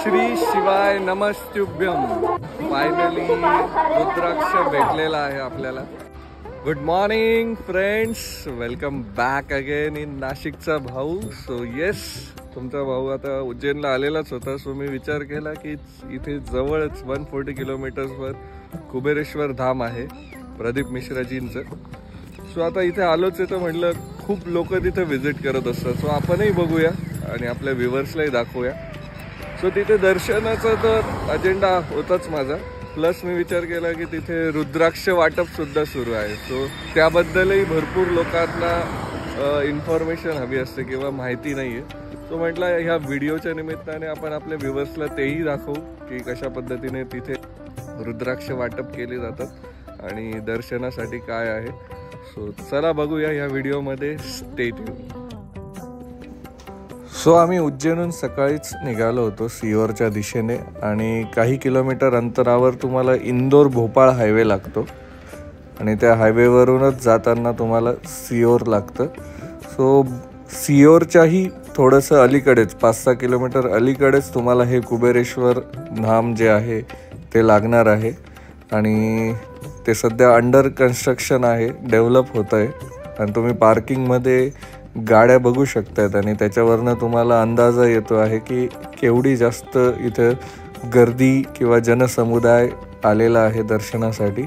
श्री शिवाय नमस्तुभ्यम। फायनली रुद्राक्ष भेटलेला आहे आपल्याला। Good morning friends, welcome back again in नाशिकचा भाऊ। सो येस, तुमचा भाऊ आता उज्जैनला आलेलाच होता। सो मी विचार केला की इथे जवळच 140 किलोमीटर्सवर कुबेरेश्वर धाम आहे प्रदीप मिश्राजींचं। सो आता इथे आलोच आहे तर म्हटलं खूप लोक तिथे व्हिजिट करत असतात, सो आपणही बघूया आणि आपल्या व्ह्युअर्सलाही दाखवूया। सो तिथे दर्शनाचा तर अजेंडा होताच माझा, प्लस मी विचार केला की तिथे रुद्राक्ष वाटप सुद्धा सुरू आहे। सो त्याबद्दलही भरपूर लोकांना इन्फॉर्मेशन हवी असते किंवा माहिती नाही आहे। सो म्हटलं ह्या व्हिडिओच्या निमित्ताने आपण आपल्या व्ह्युअर्सला तेही दाखवू की कशा पद्धतीने तिथे रुद्राक्ष वाटप केले जातात आणि दर्शनासाठी काय आहे। सो चला बघूया ह्या व्हिडिओमध्ये, स्टे ट्यून। सो आम्ही उज्जैनहून सकाळीच निघालो होतो सिहोरच्या दिशेने आणि काही किलोमीटर अंतरावर तुम्हाला इंदोर भोपाळ हायवे लागतो आणि त्या हायवेवरूनच जाताना तुम्हाला सिहोर लागतं। सो सिहोरच्याही थोडंसं अलीकडेच 5-6 किलोमीटर अलीकडेच तुम्हाला हे कुबेरेश्वर धाम जे आहे ते लागणार आहे आणि ते सध्या अंडर कन्स्ट्रक्शन आहे, डेव्हलप होत आहे आणि तुम्ही पार्किंगमध्ये गाड्या बघू शकतायत आणि त्याच्यावरनं तुम्हाला अंदाज येतो आहे की केवढी जास्त इथे गर्दी किंवा जनसमुदाय आलेला आहे दर्शनासाठी।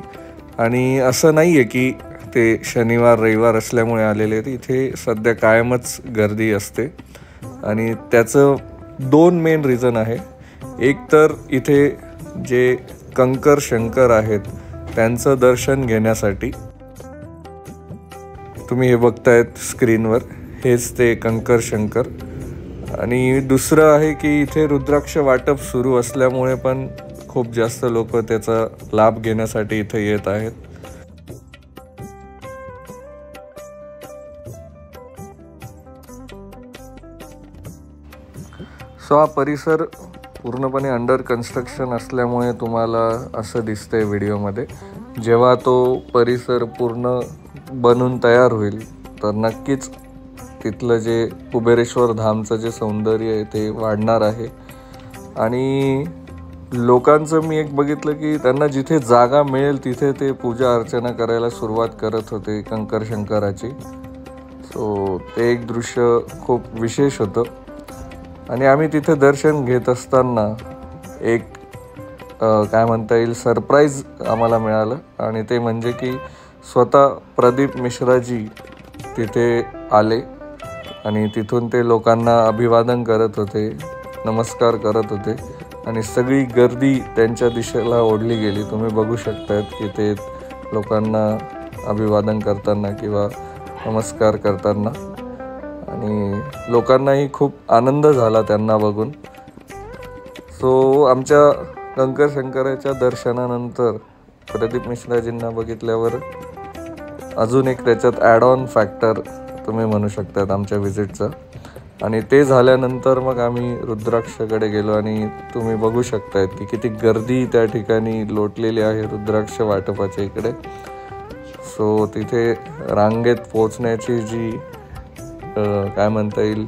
आणि असं नाही आहे की ते शनिवार रविवार असल्यामुळे आलेले आहेत, इथे सध्या कायमच गर्दी असते आणि त्याचं 2 मेन रिझन आहे। एक तर इथे जे कंकर शंकर आहेत त्यांचं दर्शन घेण्यासाठी, तुम्ही हे बघतायत स्क्रीनवर, हेच ते कंकर शंकर। आणि दुसरं आहे की इथे रुद्राक्ष वाटप सुरू असल्यामुळे पण खूप जास्त लोक त्याचा लाभ घेण्यासाठी इथे येत आहेत। सो हा परिसर पूर्णपणे अंडर कन्स्ट्रक्शन असल्यामुळे तुम्हाला असं दिसतंय व्हिडिओमध्ये। जेव्हा तो परिसर पूर्ण बनून तयार होईल तर नक्कीच तिथलं जे कुबेरेश्वर धामचं जे सौंदर्य आहे ते वाढणार आहे। आणि लोकांचं मी एक बघितलं की त्यांना जिथे जागा मिळेल तिथे ते पूजा अर्चना करायला सुरुवात करत होते कंकर शंकराची। सो ते एक दृश्य खूप विशेष होतं आणि आम्ही तिथे दर्शन घेत असताना एक काय म्हणता येईल सरप्राईज आम्हाला मिळालं आणि ते म्हणजे की स्वतः प्रदीप मिश्राजी तिथे आले आणि तिथून ते लोकांना अभिवादन करत होते, नमस्कार करत होते आणि सगळी गर्दी त्यांच्या दिशेला ओढली गेली। तुम्ही बघू शकतायत की ते लोकांना अभिवादन करताना किंवा नमस्कार करताना आणि लोकांनाही खूप आनंद झाला त्यांना बघून। सो आमच्या कंकर शंकराच्या दर्शनानंतर प्रदीप मिश्राजींना बघितल्यावर अजून एक त्याच्यात ॲड ऑन फॅक्टर तुम्ही म्हणू शकतात आमच्या व्हिजिटचा। आणि ते झाल्यानंतर मग आम्ही रुद्राक्षकडे गेलो आणि तुम्ही बघू शकतायत की किती गर्दी त्या ठिकाणी लोटलेली आहे रुद्राक्ष वाटपाच्या इकडे। सो तिथे रांगेत पोचण्याची जी काय म्हणता येईल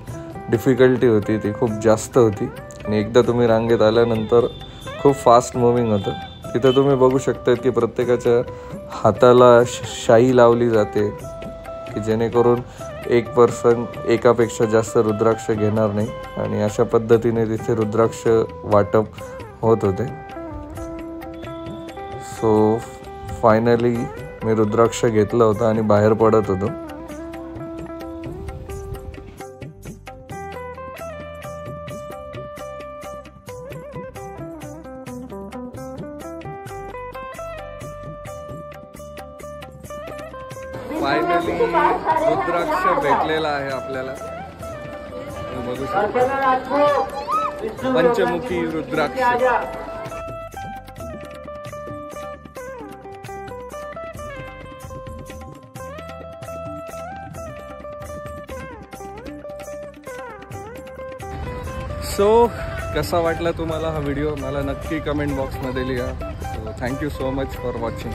डिफिकल्टी होती ती खूप जास्त होती आणि एकदा तुम्ही रांगेत आल्यानंतर खूप फास्ट मुव्हिंग होतं। तिथं तुम्ही बघू शकता की प्रत्येकाच्या हाताला शाई लावली जाते की जेणेकरून एक पर्सन एकापेक्षा जास्त रुद्राक्ष घेणार नाही आणि अशा पद्धतीने तिथे रुद्राक्ष वाटप होत होते। सो फायनली मी रुद्राक्ष घेतलं होतं आणि बाहेर पडत होतो। फायनली रुद्राक्ष भेटलेला आहे आपल्याला, बघू शकता पंचमुखी रुद्राक्ष। सो कसा वाटला तुम्हाला हा व्हिडिओ मला नक्की कमेंट बॉक्समध्ये लिहा। Thank you so much for watching.